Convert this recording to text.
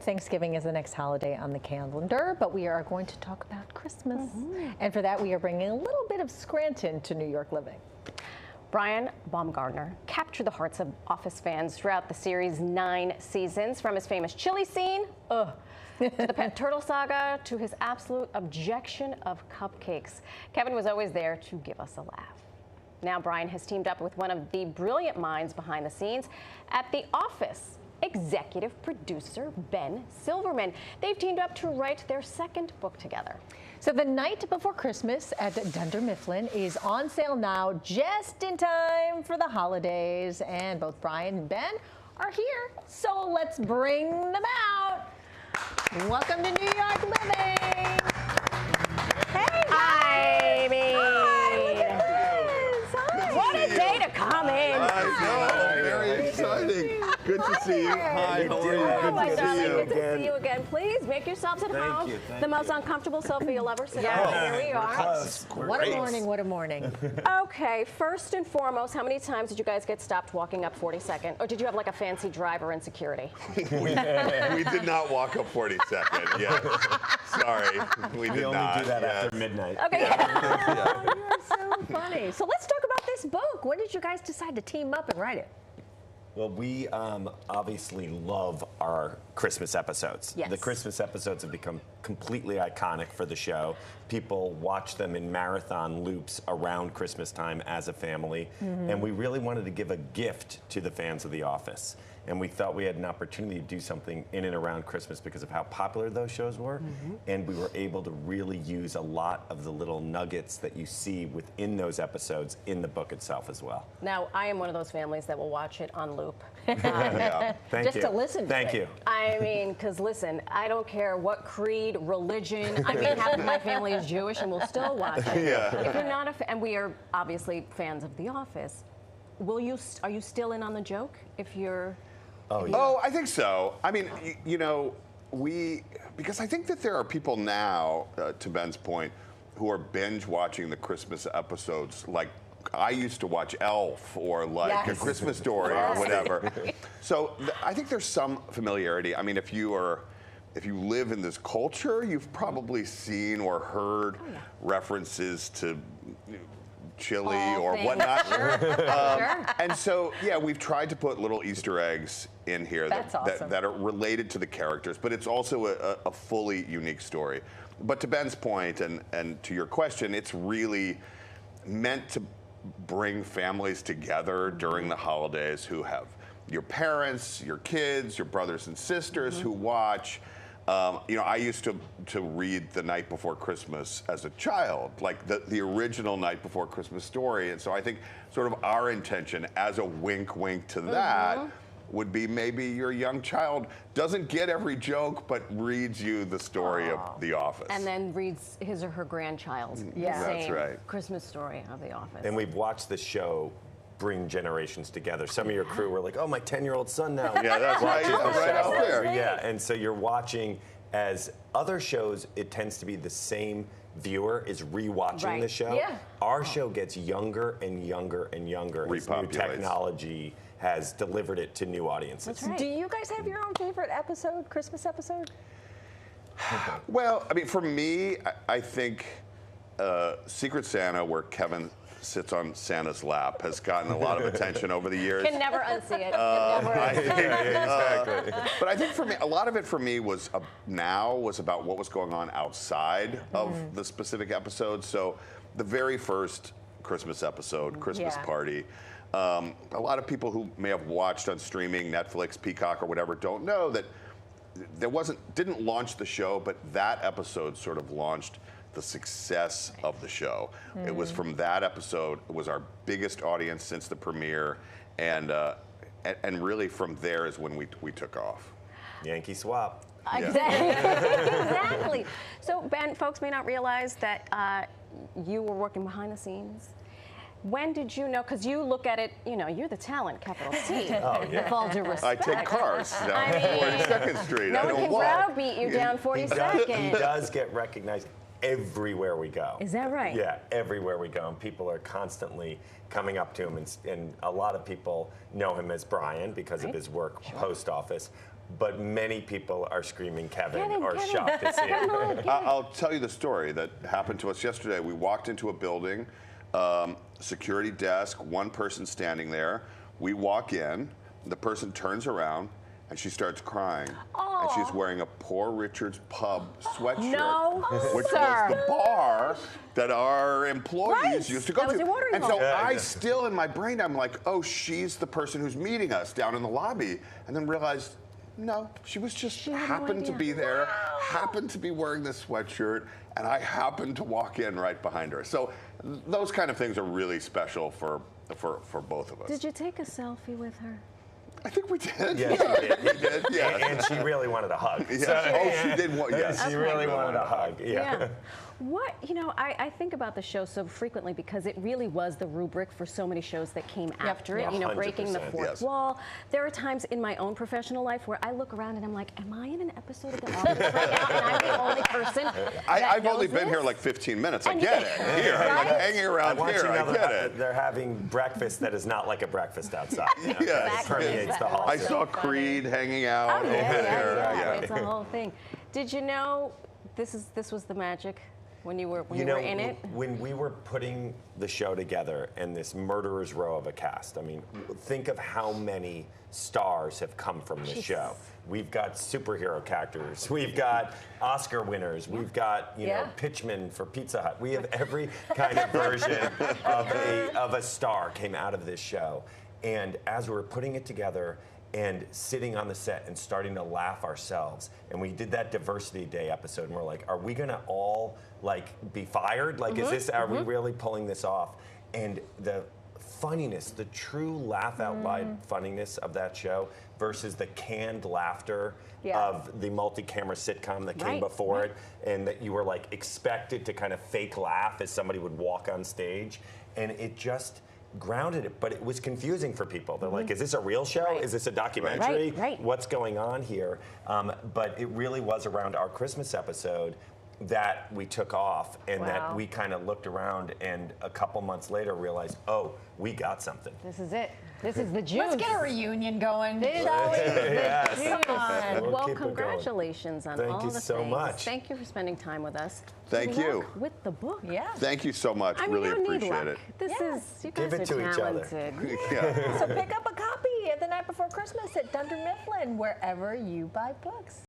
Thanksgiving is the next holiday on the calendar, but we are going to talk about Christmas. And for that, we are bringing a little bit of Scranton to New York living. Brian Baumgartner captured the hearts of Office fans throughout the series' 9 seasons, from his famous chili scene, to the Pet Turtle saga, to his absolute objection of cupcakes. Kevin was always there to give us a laugh. Now Brian has teamed up with one of the brilliant minds behind the scenes at The Office, executive producer Ben Silverman. They've teamed up to write their second book together. So The Night Before Christmas at Dunder Mifflin is on sale now, just in time for the holidays. And both Brian and Ben are here, so let's bring them out. Welcome to New York Living. Hey, Hi, Amy. Hi, look at this. Hi. What a day to come in. I know, very exciting. Good to see you. Hi, how are you? Oh, my Good to see darling, you. good to see you again. Please make yourselves at home. Thank The most uncomfortable sofa you'll ever sit on. Here we are. What a morning, what a morning. Okay, first and foremost, how many times did you guys get stopped walking up 42nd? Or did you have like a fancy driver in security? we did not walk up 42nd. Yeah. Sorry, we did only not. do that Yes. after midnight. Okay. Oh, you're so funny. So let's talk about this book. When did you guys decide to team up and write it? Well, we obviously love our Christmas episodes. Yes. The Christmas episodes have become completely iconic for the show. People watch them in marathon loops around Christmas time as a family. And we really wanted to give a gift to the fans of The Office. And we thought we had an opportunity to do something in and around Christmas because of how popular those shows were. And we were able to really use a lot of the little nuggets that you see within those episodes in the book itself as well. Now, I am one of those families that will watch it on loop. Yeah. Thank Just you. to listen to Thank it. you. I mean, because listen, I don't care what creed, religion. I mean, half of my family is Jewish and we'll still watch it. Yeah. If you're not a fan, and we are obviously fans of The Office, are you still in on the joke if you're... Oh, I think so. I mean, you know, because I think that there are people now, to Ben's point, who are binge watching the Christmas episodes like I used to watch Elf or like A Christmas Story or whatever. So I think there's some familiarity. I mean, if you live in this culture, you've probably seen or heard references to chili or whatnot. Sure. And so, yeah, we've tried to put little Easter eggs in here that are related to the characters, but it's also a fully unique story. But to Ben's point and to your question, it's really meant to bring families together during the holidays who have your parents, your kids, your brothers and sisters who watch. You know, I used to read The Night Before Christmas as a child, like the original Night Before Christmas story. And so I think sort of our intention as a wink to that would be maybe your young child doesn't get every joke, but reads you the story of The Office. And then reads his or her grandchild the That's same right. Christmas story of The Office. And we've watched this show bring generations together. Some of your crew were like, oh, my 10-year-old son now. Yeah, that's right. Right out there. Yeah, and so you're watching, as other shows, it tends to be the same viewer is rewatching the show. Yeah. Our show gets younger and younger and younger as new Repopulates. technology has delivered it to new audiences. That's right. Do you guys have your own favorite episode, Christmas episode? Well, I mean, for me, I think Secret Santa, where Kevin sits on Santa's lap, has gotten a lot of attention over the years. Can never unsee it. Can never unsee it. Exactly. But I think for me, a lot of it for me was about what was going on outside of the specific episode. So the very first Christmas episode, Christmas Party, a lot of people who may have watched on streaming, Netflix, Peacock, or whatever, don't know that didn't launch the show, but that episode sort of launched the success of the show. It was from that episode. It was our biggest audience since the premiere, and really from there is when we took off. Yankee swap. Exactly. So Ben, folks may not realize that you were working behind the scenes. When did you know? Because you look at it, you know, you're the talent, capital T. With all due respect. I take cars down 42nd Street. No I one don't can walk. browbeat you down 42nd. He does get recognized everywhere we go. Is that right? Yeah, everywhere we go. And people are constantly coming up to him. And a lot of people know him as Brian because of his work post office. but many people are screaming Kevin, Kevin, or Kevin. shocked to see it. I'll tell you the story that happened to us yesterday. We walked into a building, security desk, one person standing there. We walk in, the person turns around, and she starts crying. Aww. And she's wearing a Poor Richard's Pub sweatshirt, No, which sir. was the bar that our employees used to go That was to. your watering And so hole. I still, in my brain, I'm like, oh, she's the person who's meeting us down in the lobby. And then realized, no, she was just happened to be there, happened to be wearing this sweatshirt, and I happened to walk in right behind her. So those kind of things are really special for both of us. Did you take a selfie with her? I think we did. Yes, we did. Yeah. And she really wanted a hug. Yeah. So, she did. Yes. She really wanted a hug. Yeah. What, I think about the show so frequently because it really was the rubric for so many shows that came after it, breaking the 100%, fourth wall. There are times in my own professional life where I look around and I'm like, am I in an episode of The Office right now? And I'm the only person I've only been here like 15 minutes. I get it. Here, I'm like hanging around here. I get it. They're having breakfast that is not like a breakfast outside. Yes. It permeates the hall. I saw Creed hanging out over there. Yeah. It's a whole thing. Did you know this was the magic? When you were in it? When we were putting the show together and this murderer's row of a cast, I mean, think of how many stars have come from the show. We've got superhero characters. We've got Oscar winners. We've got, pitchmen for Pizza Hut. We have every kind of version of a star came out of this show. And as we were putting it together and sitting on the set and starting to laugh ourselves, and we did that Diversity Day episode, and we're like, are we gonna all be fired? Like, are we really pulling this off? And the funniness, the true laugh out loud funniness of that show versus the canned laughter of the multi-camera sitcom that came before it, and that you were expected to kind of fake laugh as somebody would walk on stage, and it just grounded it, but it was confusing for people. They're like, is this a real show? Is this a documentary? What's going on here? But it really was around our Christmas episode that we took off, and that we kind of looked around, and a couple months later realized, oh, we got something. This is it. This is the juice. Let's get a reunion going. Come on. We'll Well, congratulations on all the things. Thank you so much. Thank you for spending time with us. Thank Good you. luck with the book. Yeah. Thank you so much. Really appreciate it. This is, you guys Give it are to each other. talented. Yeah. So pick up a copy of The Night Before Christmas at Dunder Mifflin, wherever you buy books.